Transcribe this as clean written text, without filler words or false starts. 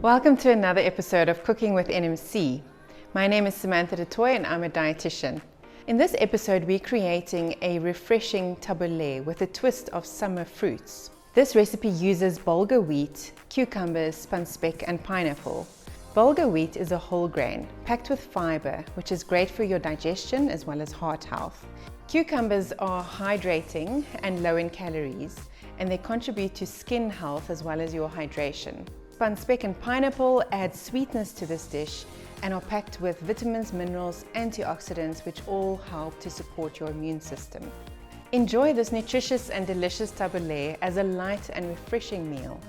Welcome to another episode of Cooking with NMC. My name is Samantha DeToy and I'm a dietitian. In this episode, we're creating a refreshing tabbouleh with a twist of summer fruits. This recipe uses bulgur wheat, cucumbers, spanspek and pineapple. Bulgur wheat is a whole grain, packed with fiber, which is great for your digestion as well as heart health. Cucumbers are hydrating and low in calories, and they contribute to skin health as well as your hydration. Spanspek and pineapple add sweetness to this dish and are packed with vitamins, minerals, antioxidants, which all help to support your immune system. Enjoy this nutritious and delicious tabbouleh as a light and refreshing meal.